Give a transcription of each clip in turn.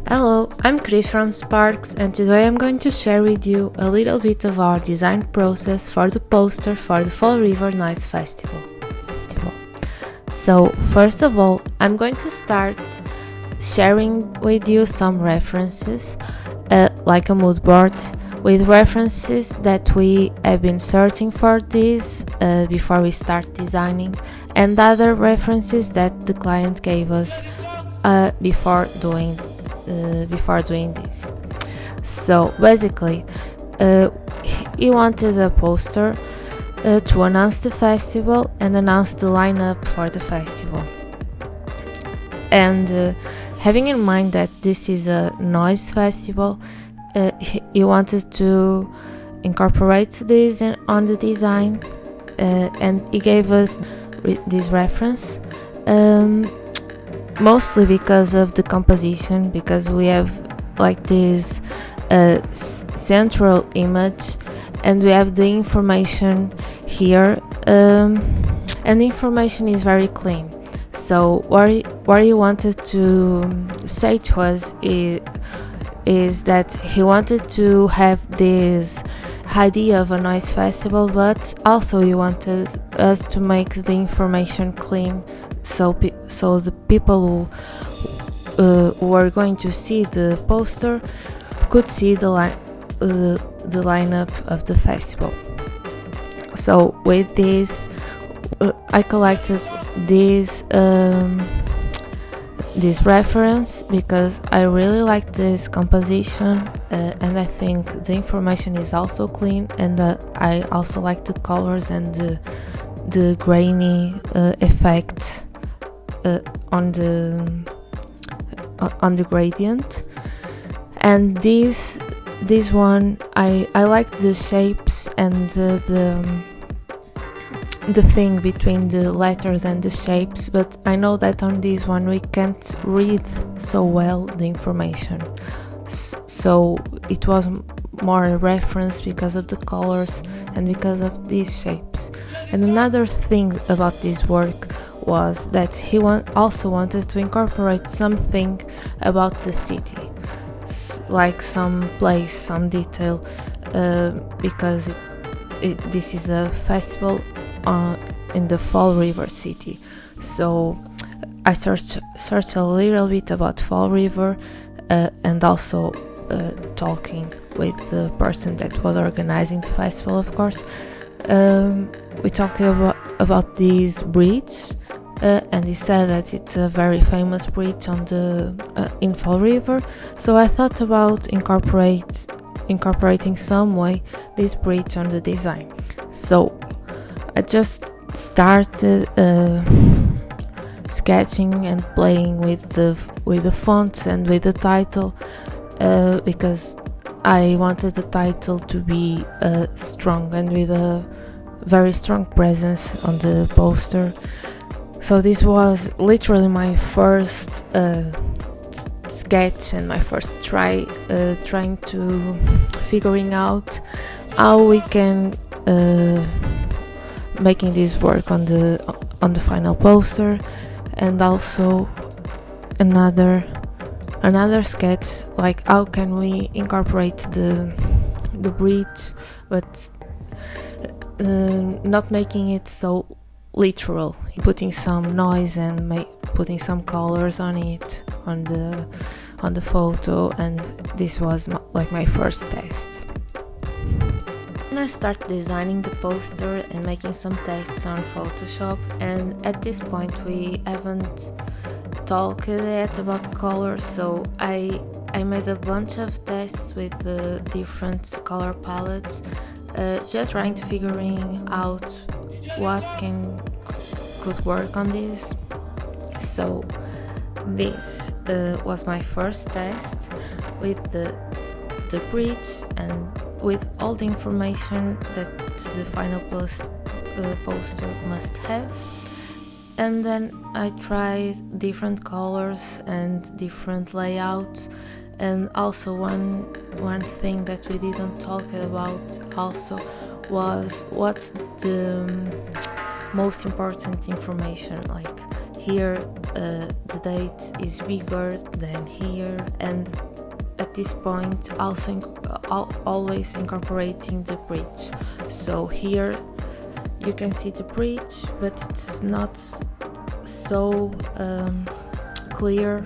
Hello, I'm Cris from Sparks, and today I'm going to share with you a little bit of our design process for the poster for the Fall River Noise Festival. So, first of all, I'm going to start sharing with you some references, like a mood board, with references that we have been searching for this before we start designing, and other references that the client gave us before doing this. So basically, he wanted a poster to announce the festival and announce the lineup for the festival. And having in mind that this is a noise festival, he wanted to incorporate this on the design, and he gave us this reference. Mostly because of the composition, because we have like this central image and we have the information here, and the information is very clean. So what he wanted to say to us is that he wanted to have this idea of a noise festival, but also he wanted us to make the information clean, so the people who are going to see the poster could see the lineup of the festival. So with this, I collected this reference because I really like this composition, and I think the information is also clean, and I also like the colors and the grainy effect on the gradient. And this one, I like the shapes and the thing between the letters and the shapes, but I know that on this one we can't read so well the information, so it was more a reference because of the colors and because of these shapes. And another thing about this work was that he also wanted to incorporate something about the city, like some place, some detail, because this is a festival in the Fall River city. So I searched a little bit about Fall River, and also talking with the person that was organizing the festival, of course. We talked about this bridge, and he said that it's a very famous bridge on in Fall River. So I thought about incorporating some way this bridge on the design. So I just started sketching and playing with the fonts and with the title, because I wanted the title to be strong and with a very strong presence on the poster. So this was literally my first sketch and my first trying to figuring out how we can making this work on the final poster. And also another sketch, like how can we incorporate the bridge, but not making it so literal, putting some noise and putting some colors on it on the photo. And this was like my first test. I started designing the poster and making some tests on Photoshop, and at this point we haven't talked yet about colors, so I made a bunch of tests with the different color palettes, just trying to figuring out what could work on this. So this was my first test with the bridge and with all the information that the final poster must have. And then I tried different colors and different layouts. And also one thing that we didn't talk about also was what's the most important information. Like here the date is bigger than here, and at this point also always incorporating the bridge. So here you can see the bridge, but it's not so clear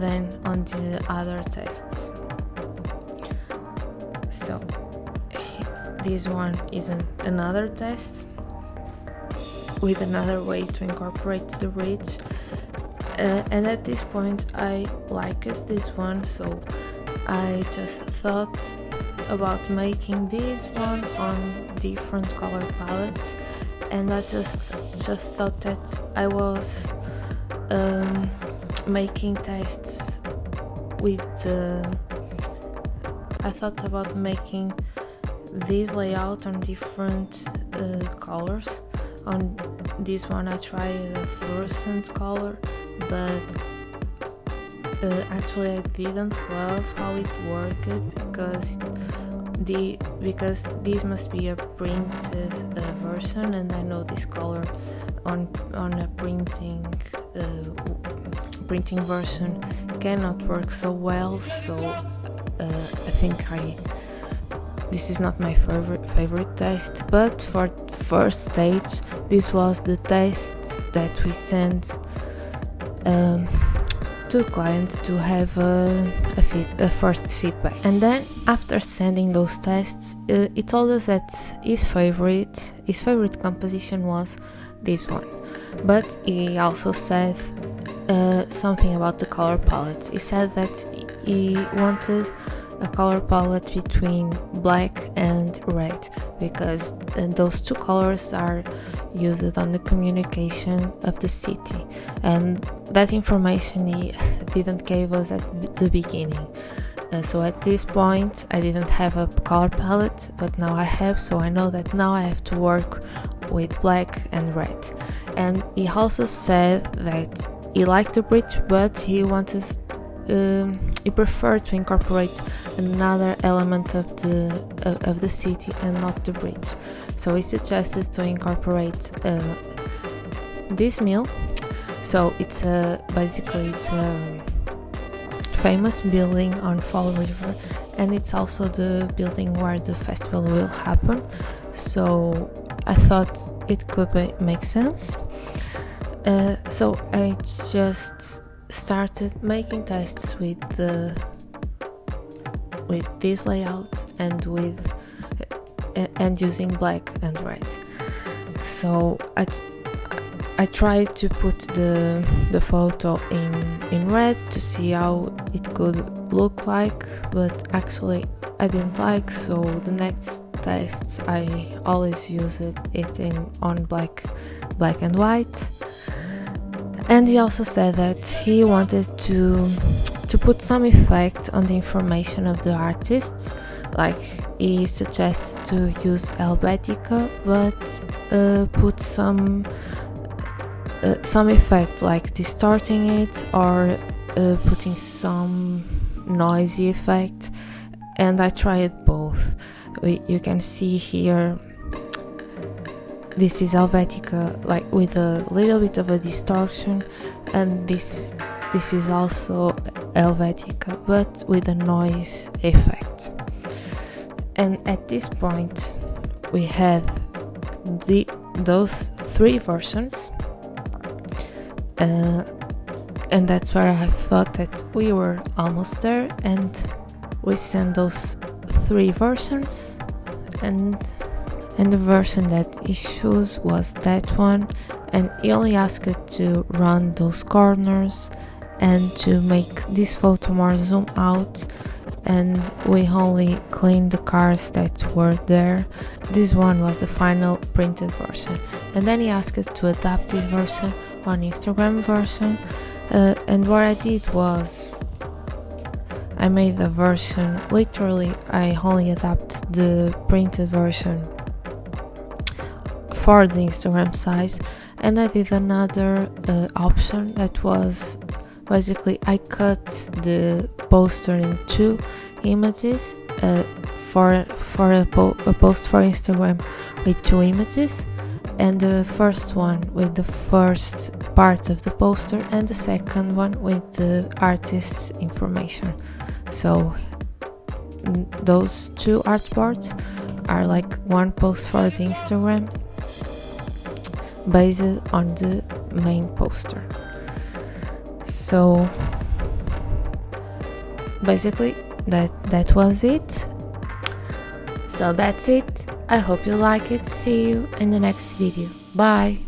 than on the other tests. So this one is another test with another way to incorporate the bridge, and at this point I liked this one, so I just thought about making this one on different color palettes, and I just thought that I was making tests with I thought about making this layout on different colors. On this one I tried a fluorescent color, but actually I didn't love how it worked, because this must be a printed version, and I know this color on a printing version cannot work so well. So I think this is not my favorite test, but for first stage this was the tests that we sent to the client to have a first feedback. And then after sending those tests, he told us that his favorite composition was this one, but he also said something about the color palette. He said that he wanted a color palette between black and red, because those two colors are used on the communication of the city, and that information he didn't give us at the beginning. So at this point I didn't have a color palette, but now I have, so I know that now I have to work with black and red. And he also said that he liked the bridge, but he preferred to incorporate another element of the city and not the bridge. So he suggested to incorporate this mill. So it's basically a famous building on Fall River, and it's also the building where the festival will happen. So I thought it could make sense. So I just started making tests with this layout and using black and red. So I tried to put the photo in red to see how it could look like, but actually I didn't like, so the next tests I always use it on black and white. And he also said that he wanted to put some effect on the information of the artists, like he suggested to use Helvetica, but put some effect like distorting it or putting some noisy effect, and I tried both. You can see here this is Helvetica, like with a little bit of a distortion, and this is also Helvetica but with a noise effect. And at this point we had those three versions, and that's where I thought that we were almost there, and we sent those three versions, and the version that he chose was that one, and he only asked to run those corners and to make this photo more zoom out, and we only cleaned the cars that were there. This one was the final printed version, and then he asked to adapt this version on Instagram version, and what I did was I made a version, literally I only adapted the printed version for the Instagram size, and I did another option that was basically I cut the poster in two images for a post for Instagram with two images, and the first one with the first part of the poster and the second one with the artist's information. So those two artboards are like one post for the Instagram based on the main poster. So basically that was it. So that's it. I hope you like it. See you in the next video. Bye.